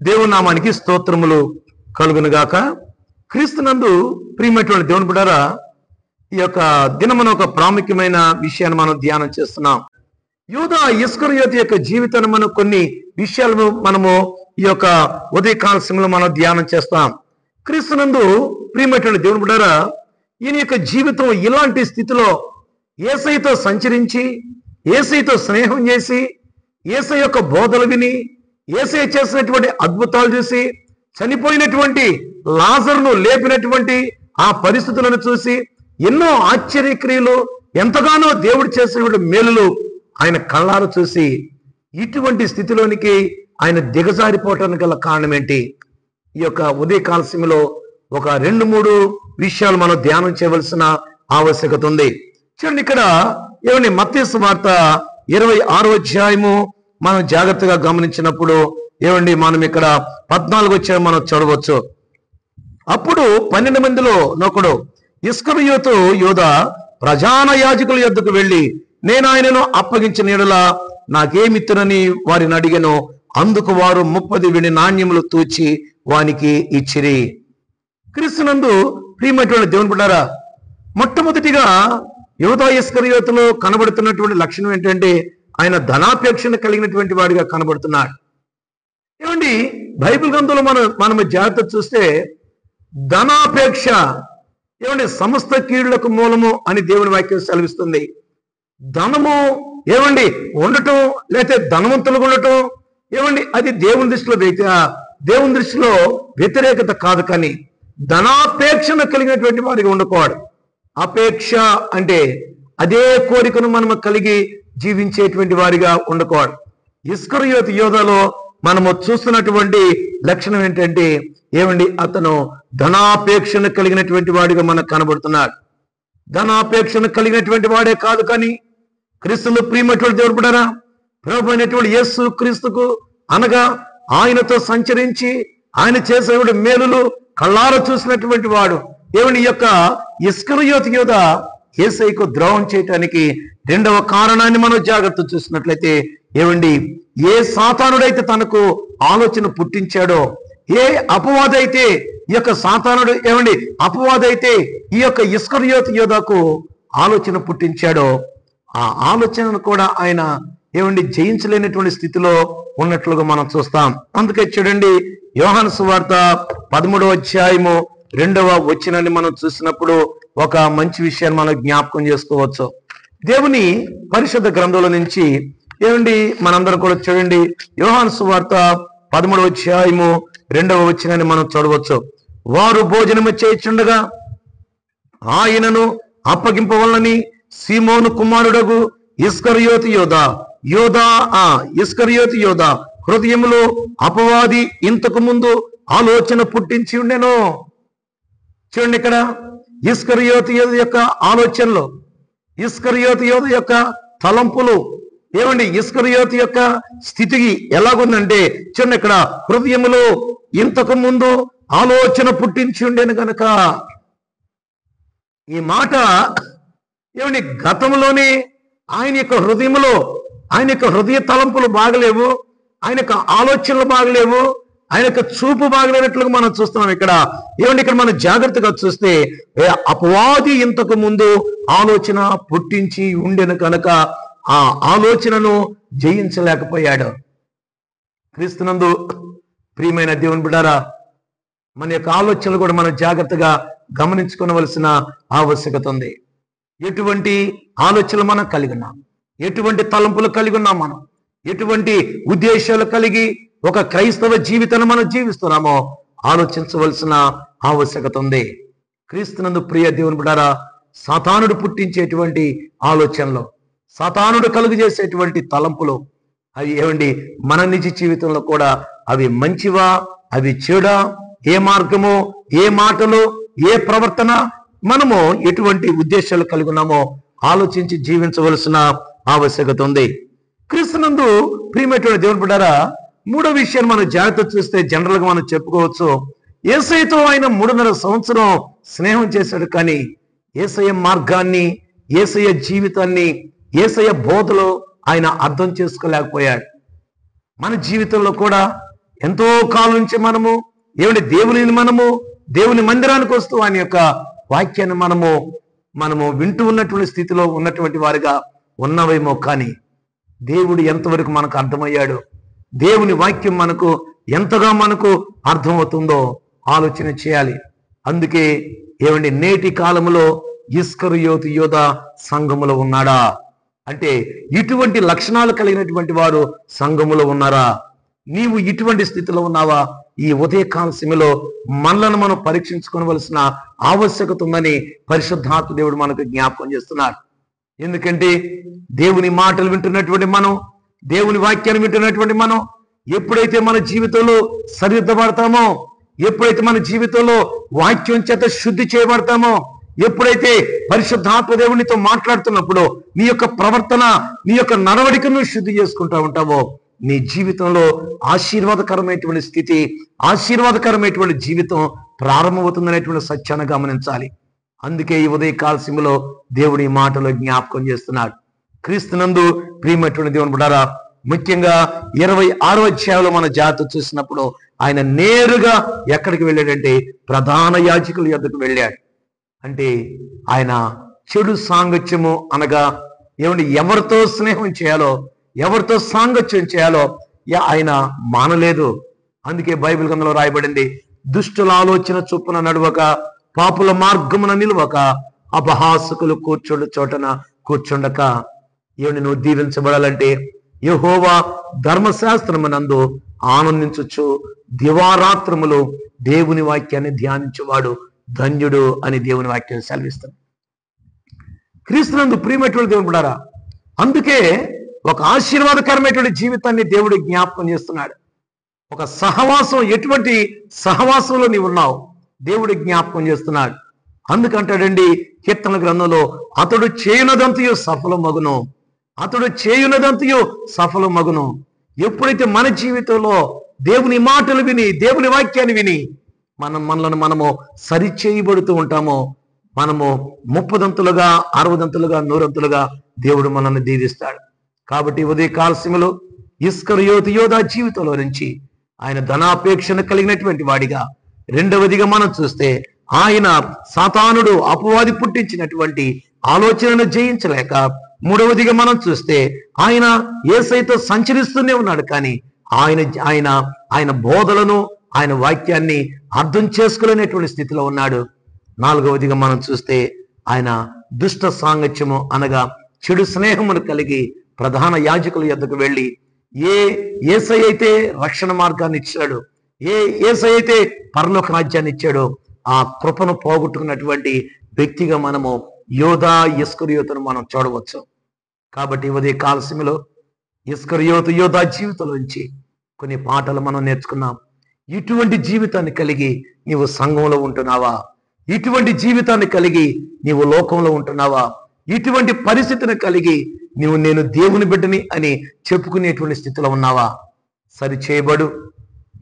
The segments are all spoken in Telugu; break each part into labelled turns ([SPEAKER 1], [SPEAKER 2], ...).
[SPEAKER 1] దేవుని నామానికి స్తోత్రములు కలుగునుగాక. క్రీస్తునందు ప్రియమైనటువంటి దేవుని బిడ్డలారా, ఈ యొక్క దినమున ఒక ప్రాముఖ్యమైన విషయాన్ని మనం ధ్యానం చేస్తున్నాం. యూదా ఇస్కరియోతు యొక్క జీవితాన్ని మనం కొన్ని విషయాలను మనము ఈ యొక్క ఉదయకాల సమయంలో మనం ధ్యానం చేస్తాం. క్రీస్తునందు ప్రియమైనటువంటి దేవుని బిడ్డలారా, ఈయన యొక్క జీవితం ఇలాంటి స్థితిలో యేసయ్యతో సంచరించి, యేసయ్యతో స్నేహం చేసి, యేసయ్య యొక్క బోధలు విని, యేసయ్య చేసినటువంటి అద్భుతాలు చూసి, చనిపోయినటువంటి లాజరును లేపినటువంటి ఆ పరిస్థితులను చూసి, ఎన్నో ఆశ్చర్యక్రియలు, ఎంతగానో దేవుడు చేసినటువంటి మేలులు ఆయన కళ్ళారు చూసి, ఇటువంటి స్థితిలోనికి ఆయన దిగజారిపోవటానికి గల కారణం ఏంటి? ఈ యొక్క ఉదయకాల సమయంలో ఒక 2-3 విషయాలు మనం ధ్యానం చేయవలసిన ఆవశ్యకత ఉంది. చూడండి, ఇక్కడ ఏమండి, మత్తయి సువార్త 26వ అధ్యాయము మనం జాగ్రత్తగా గమనించినప్పుడు ఏమండి, మనం ఇక్కడ 14వ అధ్యాయం మనం చదవచ్చు. అప్పుడు 12 మందిలో నొకడు ఇస్కరియోతు యూదా ప్రధాన యాజకుల యొద్దకు వెళ్ళి, నేను ఆయనను అప్పగించిన యెడల నాకేమిత్తునని వారిని అడిగెను. అందుకు వారు 30 వెండి నాణ్యములు తూచి వానికి ఇచ్చిరి. క్రీస్తునందు ప్రియమైనటువంటి దేవుని బిడ్డలారా, మొట్టమొదటిగా యూదా ఇస్కరియోతులో కనబడుతున్నటువంటి లక్షణం ఏంటంటే, ఆయన ధనాపేక్షను కలిగినటువంటి వాడిగా కనబడుతున్నాడు. ఏమండి, బైబిల్ గ్రంథంలో మనము జాగ్రత్త చూస్తే ధనాపేక్ష ఏమండి సమస్త కీడులకు మూలము అని దేవుని వాక్యం సెలవిస్తుంది. ధనము ఏమండి ఉండటం, లేకపోతే ధనవంతులుగా ఉండటం ఏమండి అది దేవుని దృష్టిలో వ్యతిరేకత కాదు. కానీ ధనాపేక్షను కలిగినటువంటి వాడిగా ఉండకూడదు. అపేక్ష అంటే అదే కోరికను మనము కలిగి జీవించేటువంటి వారిగా ఉండకూడదు. ఇస్కరియోతు యూదాలో మనము చూస్తున్నటువంటి లక్షణం ఏంటంటే, ఏమండి అతను ధనాపేక్షను కలిగినటువంటి వాడిగా మనకు కనబడుతున్నాడు. ధనాపేక్షను కలిగినటువంటి వాడే కాదు, కానీ క్రీస్తులో ప్రియమైనటువంటి దేవుడు బిడ్డలారా, ప్రభు అయినటువంటి యేసు క్రీస్తుకు అనగా ఆయనతో సంచరించి ఆయన చేసేటువంటి మేలులు కళ్ళారా చూసినటువంటి వాడు. ఏమండి, ఈ యొక్క ఇస్కరియోతు యూదా యేసయ్యకు ద్రోహం చేయటానికి 2వ కారణాన్ని మనం జాగ్రత్త చూసినట్లయితే, ఏమండి ఏ సాతానుడైతే తనకు ఆలోచన పుట్టించాడో, ఏ అపవాదైతే ఈ యొక్క సాతానుడు ఏమండి అపవాదైతే ఈ యొక్క ఇస్కరియోతు యూదాకు ఆలోచన పుట్టించాడో, ఆ ఆలోచనను కూడా ఆయన ఏమండి జయించలేనటువంటి స్థితిలో ఉన్నట్లుగా మనం చూస్తాం. అందుకే చూడండి, యోహాను సువార్త 13వ అధ్యాయము 2వ వచనాన్ని మనం చూసినప్పుడు ఒక మంచి విషయాన్ని మనం జ్ఞాపకం చేసుకోవచ్చు. దేవుని పరిశుద్ధ గ్రంథంలో నుంచి ఏమండి మనందరం కూడా చూడండి, యోహాను సువార్త 13వ అధ్యాయము 2వ వచనాన్ని మనం చదవచ్చు. వారు భోజనము చేయుచుండగా ఆయనను అప్పగింపవలనని సీమోను కుమారుడగు ఇస్కరియోతు యూదా హృదయములో అపవాది ఇంతకు ముందు ఆలోచన పుట్టించి ఉండెను. చూడండి, ఇక్కడ ఇస్కరియోతు యూదా యొక్క ఆలోచనలు, ఇస్కరియోతు యూదా యొక్క తలంపులు, ఏమండి ఇస్కరియోతు యొక్క స్థితి ఎలాగుందంటే, చూడండి ఇక్కడ హృదయములో ఇంతకు ముందు ఆలోచన పుట్టించి ఉండేను గనక. ఈ మాట ఏమండి గతంలోనే ఆయన యొక్క హృదయంలో, ఆయన యొక్క హృదయ తలంపులు బాగలేవు, ఆయన యొక్క ఆలోచనలు బాగలేవు, ఆయన యొక్క చూపు బాగలేనట్లుగా మనం చూస్తున్నాం. ఇక్కడ ఏమండి, ఇక్కడ మనం జాగ్రత్తగా చూస్తే అపవాది ఇంతకు ముందు ఆలోచన పుట్టించి ఉండెను కనుక ఆ ఆలోచనను జయించలేకపోయాడు. క్రీస్తునందు ప్రియమైన దేవుని బిడ్డలారా, మన యొక్క ఆలోచనలు కూడా మనం జాగ్రత్తగా గమనించుకోవలసిన ఆవశ్యకత ఉంది. ఎటువంటి ఆలోచనలు మనం కలిగి ఉన్నాం, ఎటువంటి తలంపులు కలిగి ఉన్నాం, మనం ఎటువంటి ఉద్దేశాలు కలిగి ఒక క్రైస్తవ జీవితాన్ని మనం జీవిస్తున్నామో ఆలోచించవలసిన ఆవశ్యకత ఉంది. క్రీస్తునందు ప్రియ దేవుని బిడ్డలారా, సాతానుడు పుట్టించేటువంటి ఆలోచనలు, సాతానుడు కలుగు చేసేటువంటి తలంపులు అవి ఏమండి మన నిజ జీవితంలో కూడా అవి మంచివా, అవి చెడా, ఏ మార్గము, ఏ మాటలు, ఏ ప్రవర్తన, మనము ఎటువంటి ఉద్దేశాలు కలిగి ఉన్నామో ఆలోచించి జీవించవలసిన ఆవశ్యకత ఉంది. క్రీస్తునందు ప్రియమైనటువంటి దేవుని బిడ్డలారా, 3వ విషయాన్ని మనం జాగ్రత్త చూస్తే జనరల్ గా మనం చెప్పుకోవచ్చు. యేసయ్యతో ఆయన 3.5 సంవత్సరం స్నేహం చేశాడు, కానీ యేసయ్య మార్గాన్ని, యేసయ్య జీవితాన్ని, యేసయ్య బోధలో ఆయన అర్థం చేసుకోలేకపోయాడు. మన జీవితంలో కూడా ఎంతో కాలం నుంచి మనము దేవుని మందిరానికి వస్తూ ఆయన యొక్క వాక్యాన్ని మనము వింటూ ఉన్నటువంటి స్థితిలో ఉన్నటువంటి వారిగా ఉన్నవేమో, కానీ దేవుడు ఎంతవరకు మనకు అర్థమయ్యాడు, దేవుని వాక్యం ఎంతగా మనకు అర్థమవుతుందో ఆలోచన చేయాలి. అందుకే నేటి కాలంలో ఇస్కరియోతు యోధ సంఘములో ఉన్నాడా అంటే ఇటువంటి లక్షణాలు కలిగినటువంటి వారు సంఘములో ఉన్నారా? నీవు ఇటువంటి స్థితిలో ఉన్నావా? ఈ ఉదయకాల సమయంలో మనలను మనం పరీక్షించుకోవలసిన ఆవశ్యకత ఉందని పరిశుద్ధాత్మ దేవుడు మనకు జ్ఞాపకం చేస్తున్నాడు. ఎందుకంటే దేవుని మాటలు వింటున్నటువంటి మనం, దేవుని వాక్యాన్ని వింటున్నటువంటి మనం ఎప్పుడైతే మన జీవితంలో సరిదిద్దబడతామో, ఎప్పుడైతే మన జీవితంలో వాక్యం చేత శుద్ధి చేయబడతామో, ఎప్పుడైతే పరిశుద్ధాత్మ దేవునితో మాట్లాడుతున్నప్పుడు నీ యొక్క ప్రవర్తన, నీ యొక్క నడవడికను శుద్ధి చేసుకుంటా ఉంటావో, నీ జీవితంలో ఆశీర్వాదకరమైనటువంటి స్థితి, ఆశీర్వాదకరమైనటువంటి జీవితం ప్రారంభమవుతుందనేటువంటి సత్యాన్ని గమనించాలి. అందుకే ఈ ఉదయకాల సమయంలో దేవుడి మాటలో జ్ఞాపకం చేస్తున్నాడు. క్రీస్తునందు ప్రియమైనటువంటి దేవుని బిడ్డలారా, ముఖ్యంగా 26వ అధ్యాయంలో మన జాగ్రత్త చూసినప్పుడు ఆయన నేరుగా ఎక్కడికి వెళ్ళాడంటే ప్రధాన యాజకుల యొద్దకు వెళ్ళాడు. అంటే ఆయన చెడు సాంగత్యము అనగా ఎవరితో స్నేహం చేయాలో, ఎవరితో సాంగత్యం చేయాలో ఆయన మానలేదు. అందుకే బైబిల్ గ్రంథంలో రాయబడింది, దుష్టుల ఆలోచన చొప్పున నడవక, పాపుల మార్గమున నిలవక, అపహాసకులు కూర్చోడు చోటన కూర్చుండక. నువ్వు దీవించబడాలంటే యెహోవా ధర్మశాస్త్రమునందు ఆనందించొచ్చు, దివారాత్రములు దేవుని వాక్యాన్ని ధ్యానించేవాడు ధన్యుడు అని దేవుని వాక్యాన్ని సెలవిస్తాడు. క్రీస్తునందు ప్రియమైనటువంటి దేవుని బిడ్డలారా, అందుకే ఒక ఆశీర్వాదకరమైనటువంటి జీవితాన్ని దేవుడు జ్ఞాపకం చేస్తున్నాడు. ఒక సహవాసం, ఎటువంటి సహవాసంలో నీవు ఉన్నావు దేవుడు జ్ఞాపకం చేస్తున్నాడు. అందుకంటాడండి కీర్తన గ్రంథంలో, అతడు చేయునదంతయు సఫలమగును, అతడు చేయునదంతయు సఫలమగును. ఎప్పుడైతే మన జీవితంలో దేవుని మాటలు విని, దేవుని వాక్యాన్ని విని మనము సరి చేయబడుతూ ఉంటామో, మనము 30దంతులుగా, 60దంతులుగా, 100దంతులుగా దేవుడు మనల్ని దీవిస్తాడు. కాబట్టి ఉదయకాల సమయంలో ఇస్కరియోతు యోధ జీవితంలో నుంచి ఆయన ధనాపేక్షను కలిగినటువంటి వాడిగా, రెండవదిగా మనం చూస్తే ఆయన సాతానుడు అపవాది పుట్టించినటువంటి ఆలోచనను జయించలేక, మూడవదిగా మనం చూస్తే ఆయన యేసయ్యతో సంచరిస్తూనే ఉన్నాడు, కానీ ఆయన బోధలను, ఆయన వాక్యాన్ని అర్థం చేసుకోలేనటువంటి స్థితిలో ఉన్నాడు. నాలుగవదిగా మనం చూస్తే ఆయన దుష్ట సాంగత్యము అనగా చెడు స్నేహమును కలిగి ప్రధాన యాజకుల యొద్దకు వెళ్ళి, యేసయ్య అయితే రక్షణ మార్గాన్ని ఇచ్చాడు, యేసయ్య అయితే పరలోక రాజ్యాన్ని ఇచ్చాడో, ఆ కృపను పోగొట్టుకున్నటువంటి వ్యక్తిగా మనము యోధా ఇస్కరియోతును మనం చూడవచ్చు. కాబట్టి ఉదయ కాల సమయంలో ఇస్కరియోతు యోధా జీవితంలో నుంచి కొన్ని పాఠాలు మనం నేర్చుకున్నాం. ఇటువంటి జీవితాన్ని కలిగి నీవు సంఘంలో ఉంటున్నావా? ఇటువంటి జీవితాన్ని కలిగి నీవు లోకంలో ఉంటున్నావా? ఇటువంటి పరిస్థితిని కలిగి నేను దేవుని బిడ్డని అని చెప్పుకునేటువంటి స్థితిలో ఉన్నావా? సరి చేయబడు.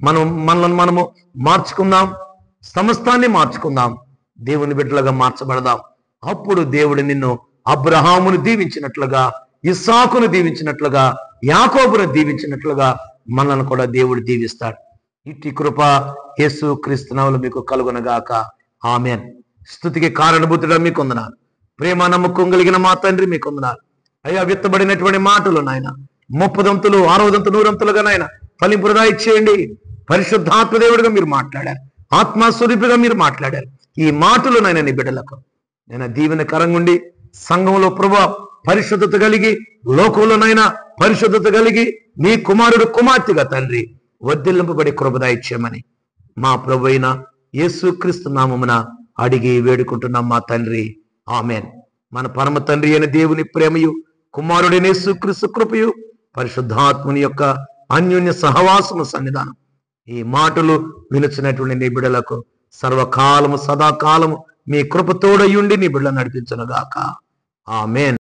[SPEAKER 1] మనము మార్చుకుందాం, సమస్తాన్ని మార్చుకుందాం, దేవుని బిడ్డలుగా మార్చబడదాం. అప్పుడు దేవుడు నిన్ను అబ్రహామును దీవించినట్లుగా, ఇస్సాకును దీవించినట్లుగా, యాకోబును దీవించినట్లుగా మనల్ని కూడా దేవుడు దీవిస్తాడు. ఇట్టి కృప యేసు క్రీస్తు నామములో మీకు కలుగునగాక. ఆమేన్. స్తుతికి కారణభూతుడా మీకు వందనాలు. ప్రేమ నమ్మకం కలిగిన మా తండ్రి మీకు వందనాలు. అయ్యా, విత్తబడినటువంటి మాటలు నాయన 30దంతులు, 60దంతులు, 100దంతులుగా నాయన ఫలింపుగా ఇచ్చేయండి. పరిశుద్ధాత్మ దేవుడిగా మీరు మాట్లాడారు, ఆత్మస్వరూపిగా మీరు మాట్లాడారు. ఈ మాటలు నాయన నీ బిడ్డలకు నేను దీవెనకరంగా ఉండి, సంఘంలో ప్రభువా పరిశుద్ధత కలిగి, లోకంలోనైనా పరిశుద్ధత కలిగి, నీ కుమారుడు కుమార్తెగా తండ్రి వర్ధిల్లింపబడి కృప ఇచ్చామని మా ప్రభు అయిన యేసుక్రీస్తు నామమున అడిగి వేడుకుంటున్నాం మా తండ్రి. ఆమేన్. మన పరమ తండ్రి అయిన దేవుని ప్రేమయు, కుమారుడైన యేసుక్రీస్తు కృపయు, పరిశుద్ధాత్ముని యొక్క అన్యోన్య సహవాసము సన్నిధానం ఈ మాటలు వినుచున్నటువంటి నీ బిడ్డలకు సర్వకాలము సదాకాలము మీ కృప తోడయుండి నీ బిడ్డలను నడిపించునుగాక. ఆమేన్.